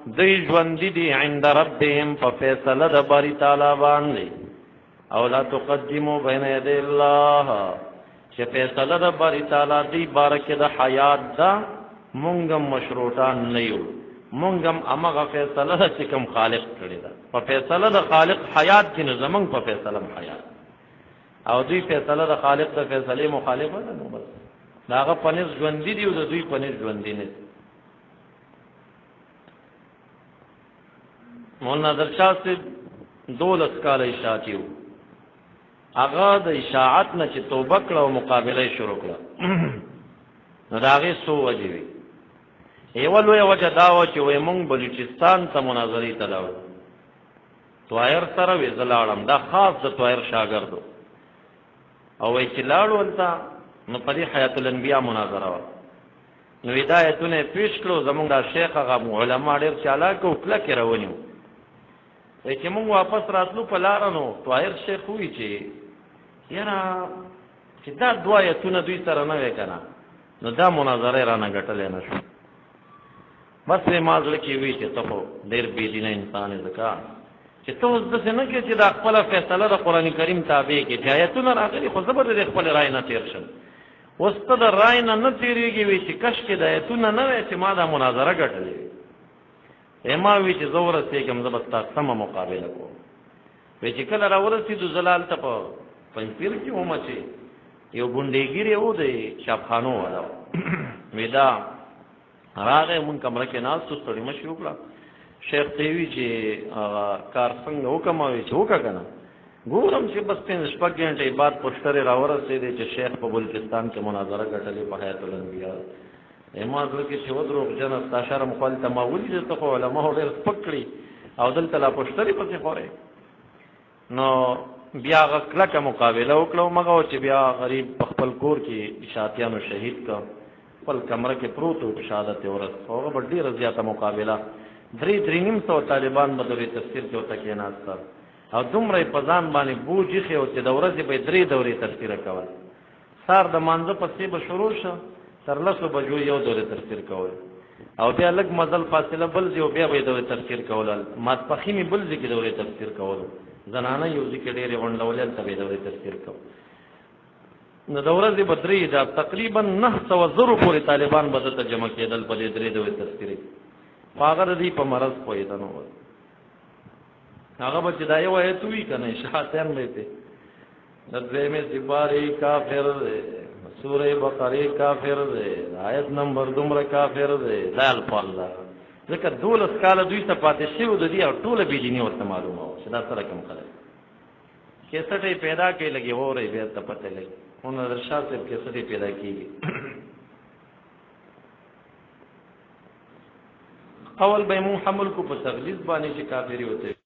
دوی ژوندي دي عند ربهم په فیصله د باری تعالی باندې او لا تقدموا بین یدی الله چې فیصله د باری تعالی دی بارکه د حیات دا مونږم مشروطان نه یو مونږم امغه فیصله چې کوم خالق کړی دا په فیصله د خالق حیات کې نه زمونږ په فیصله حیات او دوی فیصله د خالق د فیصله مخالفه ده نو بس داغه پنځ ژوندۍ دی او د دوی پنځ ژوندۍ نه مولانا درشاه سے 12 کال اشاعتیو هغه د اشاعت نه چې توبه کړه او مقابله شروع کړه نو داغه سو وجوي ایوه لوی وجه دا و چې وې مونږ بلوچستان ته مناظرې ته لاړو طاهر سره وې زلاړم دا خاص د طاهر شاګردو او وې چې لاړو ولته نو په دې حیات الانبیاء مناظره و نو هدایتونه پیش کړو زمونږ د شیخ هغه علما ډېر چالاک او کلک روانیو وې چې مونږ واپس راتلو په لار نو طاهر شیخ وی چې یاره چې دا دوایتونه دوی سره نه وکنه نو دا مناظره رانه ګټلې نه شو بس ما ځل کې وی چې ته ډېر بې دینه انسان زکا چې ته اوس داسې نه کې چې دا خپل فیصله د قرآن کریم تابع کې چې آیتونه راغلي خو زه به د خپل رای نه تیر شم اوس ته د رای نه نه تېرېږي وی چې کش کې د آیتونه نه وی چې ما دا مناظره ګټلې وی ما وی چې زه ورسېږم زه به ستا سمه مقابله کوم وی چې کله را ورسېدو زلال ته په پنځپیر کې ومه چې یو ګونډېګیری و د چاپخانو والا وی دا راغې مونږ کمره کې ناستو ستړي مشي وکړه شیخ ته وی چې کار څنګه وکړم وی چې وکړه که نه ګورم چې بس 5 غنټې بعد پوسټرې راورسېدې چې شیخ په بلوچستان کې مناظره ګټلې په حیات الانبیاء ما زړه کې چې ودروغجنه ستا شرم خپل ته ما ولیدې ته خو علماو ډېر سپک کړي او دلته لا پوسټرې پسې خورې نو بیا هغه کلکه مقابله وکړه مګه چې بیا غریب په خپل کور کې اشاعتیانو شهید کړ خپل کمره کې پروت و په شهادت ورځ هغه به ډېره زیاته مقابله 3-3.5 طالبان به دورې تفسیر کې ورته کېناستل او دومره یې په ځان باندې بوج ایښی و چې د ورځې به یې 3 دورې تفسیره کول سهار د مانځه پسې به شروع شه تر 10 بجو یو دورې تفسیر کول او بیا لږ مزل فاصله بل ځای او بیا به یې دورې تفسیر کول ماسپښین بل ځای کې دورې تفسیر کول زنانه یو ځای کې ډېرې غونډولې هلته به یې دورې تفسیر کول نو د ورځې به 3 دا تقریبا 900 زرو پورې طالبان به دلته جمع کېدل په دې 3 دورې تفسیرې خو هغه د دوی په مرض پوهېده نو هغه به چې دا یو آیت وي که نه شاعتیان به یې د دویمې سپارې کافر دی سورې بقرې کافر دی آیت نمبر دومره کافر دی دا الفاظ ده ځکه 12 کاله دوی ته پاتې شوي د دې او ټوله بېدیني ورته معلومه وه چې دا سره کوم خلک کیسټ یې پیدا کړي لګي وورئ بیا ته پته لګي مولانا درشاه صاحب کیسټ یې پیدا کېږي اول به مونږ حمل کو په تغلیظ باندې چې کافري وته